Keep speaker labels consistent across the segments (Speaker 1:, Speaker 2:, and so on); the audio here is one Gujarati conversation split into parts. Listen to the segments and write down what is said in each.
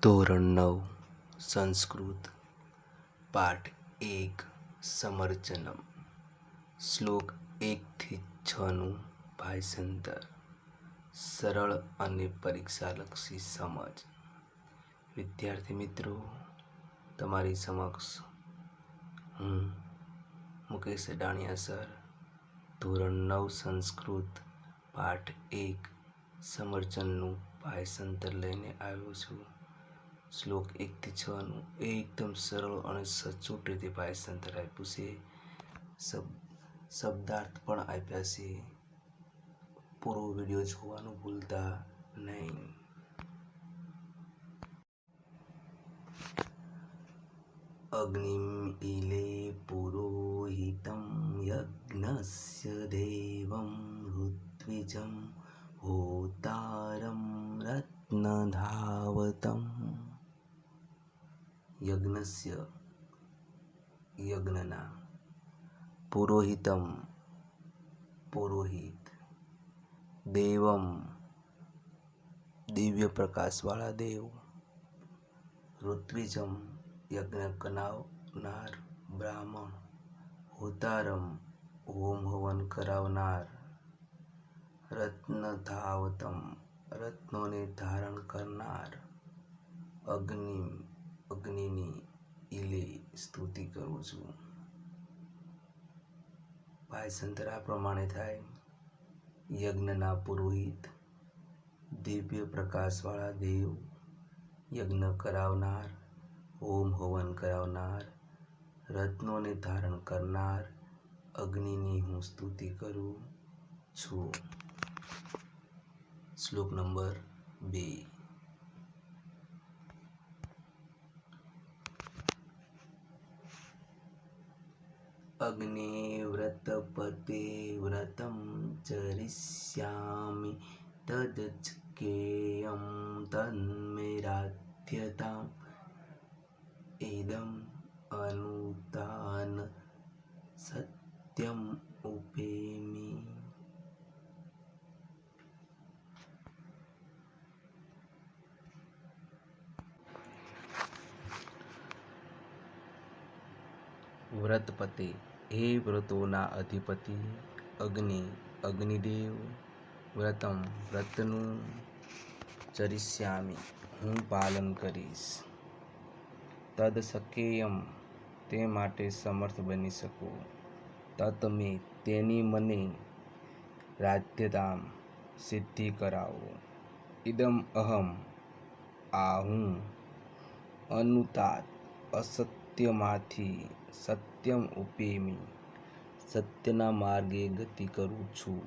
Speaker 1: ધોરણ 9 સંસ્કૃત પાઠ 1 સમર્ચનમ શ્લોક 1 થી 6નું ભાષાંતર સરળ અને પરીક્ષાલક્ષી સમજ. વિદ્યાર્થી મિત્રો, તમારી સમક્ષ હું મુકેશ અડાણિયા સર ધોરણ 9 સંસ્કૃત પાઠ 1 સમર્ચનનું ભાષાંતર લઈને આવ્યો છું. શ્લોક 1 થી 6નું એકદમ સરળ અને સચોટ રીતે ભાષાંતર આપ્યું છે. શબ્દાર્થ પણ આપ્યા છે. પૂરો વિડીયો જોવાનું ભૂલતા નહીં. અગ્નિમ ઇલે પુરોહિતમ યજ્ઞસ્ય દેવમ ઋત્વિજમ હોતારમ રત્નધાવતમ. યજ્ઞસ્ય યજ્ઞના, પુરોહિતમ પુરોહિત, દેવમ દિવ્ય પ્રકાશવાળા દેવ, ઋત્વિજમ યજ્ઞ કરાવનાર બ્રાહ્મણ, હોતારમ હોમ હવન કરાવનાર, રત્નધાવતમ રત્નોને ધારણ કરનાર, અગ્નિની ઇલે સ્તુતિ કરું છું. ભાષાંતર આ પ્રમાણે થાય. યજ્ઞના પુરોહિત, દિવ્ય પ્રકાશવાળા દેવ, યજ્ઞ કરાવનાર, હોમ હવન કરાવનાર, રત્નોને ધારણ કરનાર, અગ્નિની હું સ્તુતિ કરું છું. શ્લોક નંબર 2. અગ્ને વ્રતપતે વ્રતમ ચરિષ્યામિ તદચ્કેયમ તન્મેરાધ્યતામ ઇદમ અનુતાન સત્યમ ઉપેમિ. વ્રતપતે, હે વ્રતોના અધિપતિ, અગ્નિદેવ, વ્રતમ વ્રતનું, ચરિષ્યામિ હું પાલન કરીશ, તદ શક્યેયમ તે માટે સમર્થ બની શકું, તત મે તેની મને, રાધ્યતામ સિદ્ધિ કરાવો, ઇદમ અહમ આ હું, અનુતાત અસત્યમાંથી સત્યમ ઉપેમિ સત્યના માર્ગે ગતિ કરું છું.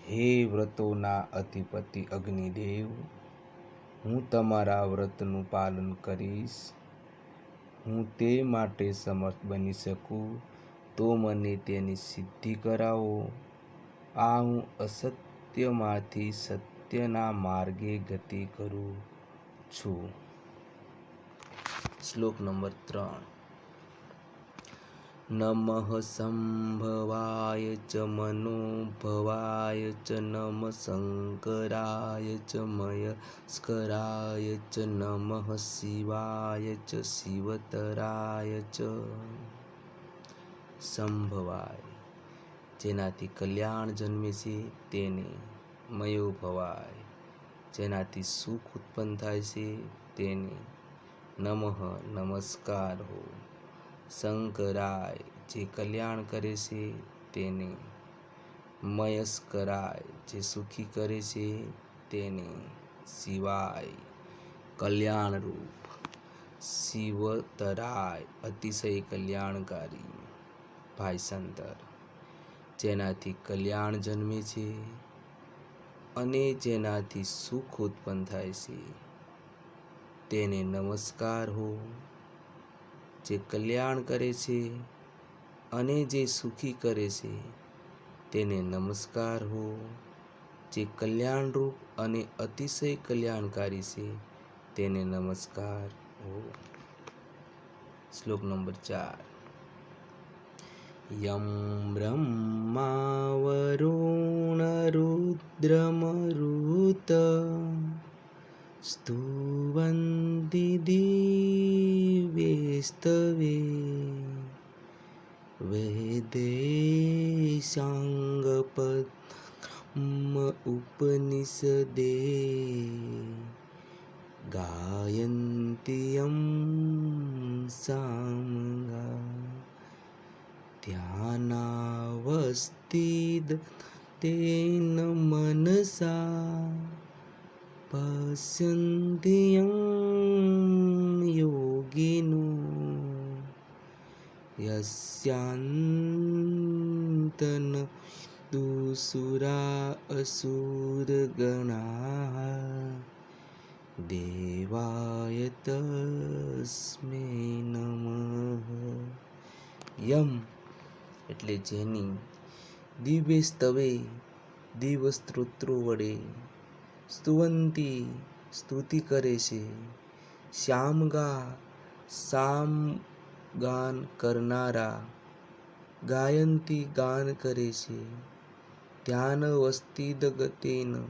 Speaker 1: હે વ્રતોના અધિપતિ અગ્નિદેવ, હું તમારા વ્રતનું પાલન કરીશ. હું તે માટે સમર્થ બની શકું તો મને તેની સિદ્ધિ કરાવો. આ હું અસત્યમાંથી સત્યના માર્ગે ગતિ કરું છું. શ્લોક નંબર 3. નમઃ સંભવાય ચ મનોભવાય ચ નમ શંકરાય ચ મયસ્કરાય ચ નમઃ શિવાય ચ શિવતરાય ચ. સંભવાય જેનાથી કલ્યાણ જન્મે છે તેને, મયોભવાય જેનાથી સુખ ઉત્પન્ન થાય છે તેને, નમઃ નમસ્કાર હો, શંકરાય જે કલ્યાણ કરે છે તેને, મયસ્કરાય જે સુખી કરે છે તેને, શિવાય કલ્યાણરૂપ, શિવતરાય અતિશય કલ્યાણકારી. ભાષાંતર: જેનાથી કલ્યાણ જન્મે છે અને જેનાથી સુખ ઉત્પન્ન થાય છે તેને નમસ્કાર હો. જે કલ્યાણ કરે છે અને જે સુખી કરે છે તેને નમસ્કાર હો. જે કલ્યાણરૂપ અને અતિશય કલ્યાણકારી છે તેને નમસ્કાર હો. શ્લોક નંબર 4. યમ બ્રહ્મા વરુણ રુદ્રમરુત स्तुवन्ति दिव्यैस्तवे वेदैसाङ्गपद्म उपनिषदे गायन्ति यं सामगा ध्यानावस्थितेन मनसा पश्यन्ति यं योगिनो यस्यान्तन दुसुरा असुरगणाः देवाय तस्मै नमઃ. યમ એટલે જેની દિવ્ય સ્તવે દિવ્ય સ્તોત્રો વડે સ્તુવંતી સ્તુતિ કરે છે, શ્યામગા સામ ગાન કરનારા ગાયંતી ગાન કરે છે, ધ્યાન અવસ્થિતગતેન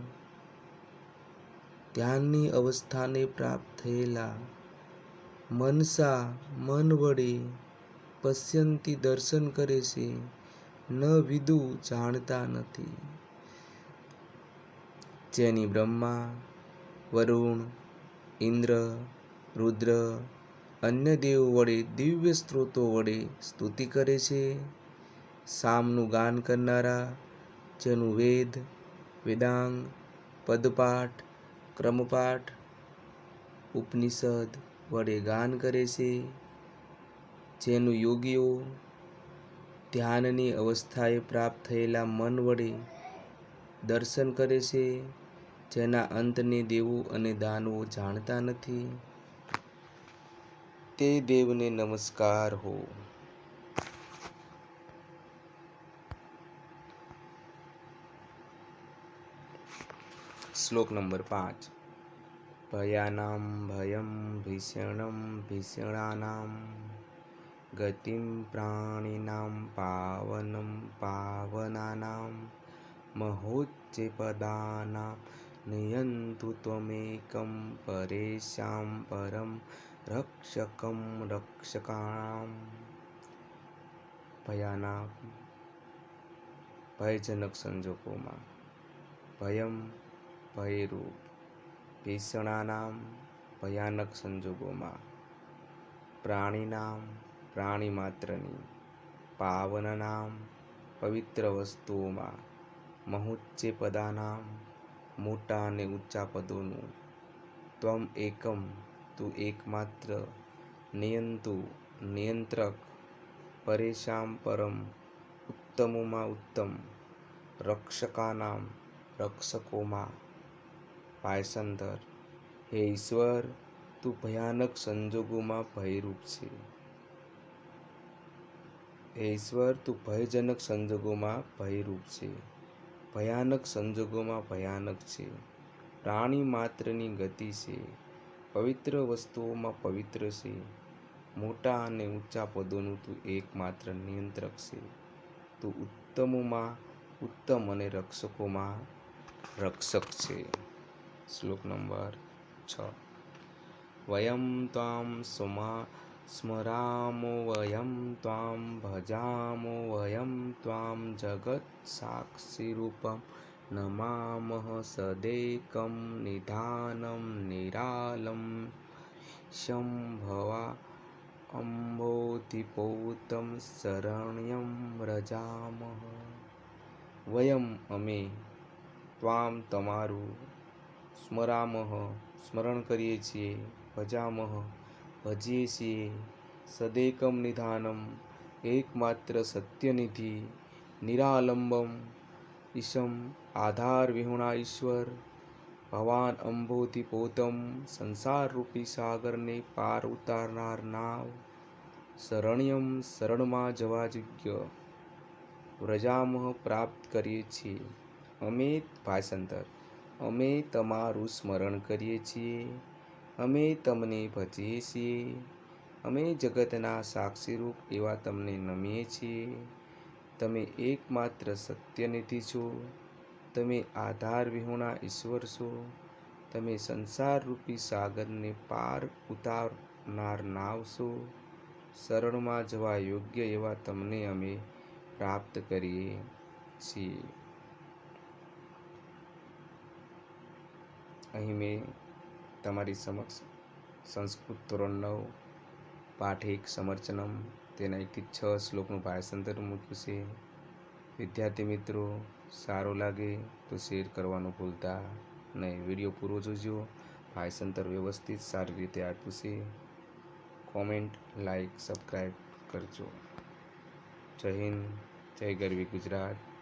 Speaker 1: ધ્યાનની અવસ્થાને પ્રાપ્ત થયેલા, મનસા મન વડે, પશ્યંતી દર્શન કરે છે, ન વિદુ જાણતા નથી. જેની બ્રહ્મા, વરુણ, ઇન્દ્ર, રુદ્ર, અન્ય દેવો વડે દિવ્ય સ્ત્રોતો વડે સ્તુતિ કરે છે, સામનું ગાન કરનારા, જેનું વેદ, વેદાંગ, પદપાઠ, ક્રમપાઠ, ઉપનિષદ વડે ગાન કરે છે, જેનું યોગીઓ ધ્યાનની અવસ્થાએ પ્રાપ્ત થયેલા મન વડે દર્શન કરે છે, જેના અંતને દેવો અને દાનવો જાણતા નથી, તે દેવને નમસ્કાર હો. શ્લોક નંબર 5. ભયાનાં ભયં ભીષણં ભીષણાનાં ગતિં પ્રાણિનાં પાવनं પાવનાનાં મહોચ્ચૈપદાનાં નિયન્તુ ત્વમેકં પરેષાં પરં રક્ષકં રક્ષકાણાં. ભયાનક ભયજનક સંજોગોમાં, ભયમ ભયરૂપ, ભીષણાનામ ભયાનક સંજોગોમાં, પ્રાણીનામ પ્રાણી માત્રની, પાવનનામ પવિત્ર વસ્તુઓમાં, મહોચ્ચે પદાનામ મોટા અને ઊંચા પદોનું, ત્વમ એકમ તું એકમાત્ર, નિયંતુ નિયંત્રક, પરેશામ પરમ ઉત્તમોમાં ઉત્તમ, રક્ષકાનામ રક્ષકોમાં. પાયસંદર. હે ઈશ્વર, તું ભયાનક સંજોગોમાં ભયરૂપ છે. હે ઈશ્વર, તું ભયજનક સંજોગોમાં ભયરૂપ છે, ભયાનક સંજોગોમાં ભયાનક છે, પ્રાણી માત્રની ગતિ છે, પવિત્ર વસ્તુઓમાં પવિત્ર છે, મોટા અને ઊંચા પદોનું તું એકમાત્ર નિયંત્રક છે, તું ઉત્તમોમાં ઉત્તમ અને રક્ષકોમાં રક્ષક છે. શ્લોક નંબર 6. વયમ ત્વામ સ્મરામો વયમ ત્વામ ભજામો વયમ ત્વામ જગત સાક્ષીરૂપમ નમામઃ સદેકં નિધાનં નિરાલંબ્યં ભવા અંબોધિપોતં શરણ્યં વ્રજામઃ. વયમ અમે, ત્વામ તમારું, સ્મરામઃ સ્મરણ કરીએ છીએ, ભજામઃ ભજીએ છીએ, સદેકમ નિધાનમ એકમાત્ર સત્યનિધિ, નિરાલંબમ ઈશમ આધાર વિહોણા ઈશ્વર, ભવાન અંબોધિપોતમ સંસારરૂપી સાગરને પાર ઉતારનાર નાવ, શરણ્યમ શરણમાં જવા યોગ્ય, વ્રજામઃ પ્રાપ્ત કરીએ છીએ. અમે ભાષાંતર. અમે તમારું સ્મરણ કરીએ છીએ, અમે તમને ભજીએ છીએ, અમે જગતના સાક્ષીરૂપ એવા તમને નમીએ છીએ. તમે એકમાત્ર સત્યનિધિ છો, તમે આધાર વિહોણા ઈશ્વર છો, તમે સંસારરૂપી સાગરને પાર ઉતારનાર નાવ છો. શરણમાં જવા યોગ્ય એવા તમને અમે પ્રાપ્ત કરીએ છીએ. અહીં મેં તમારી સમક્ષ સંસ્કૃત ધોરણ 9 પાઠ 1 સમર્ચનમ તેના 1 થી 6 શ્લોકનું ભાષાંતર મૂક્યું છે. વિદ્યાર્થી મિત્રો, સારો લાગે તો શેર કરવાનું ભૂલતા નહીં. વિડીયો પૂરો જોજો. ભાષાંતર વ્યવસ્થિત સારી રીતે આપ્યું છે. કોમેન્ટ, લાઈક, સબસ્ક્રાઈબ કરજો. જય હિન્દ, જય ગરવી ગુજરાત.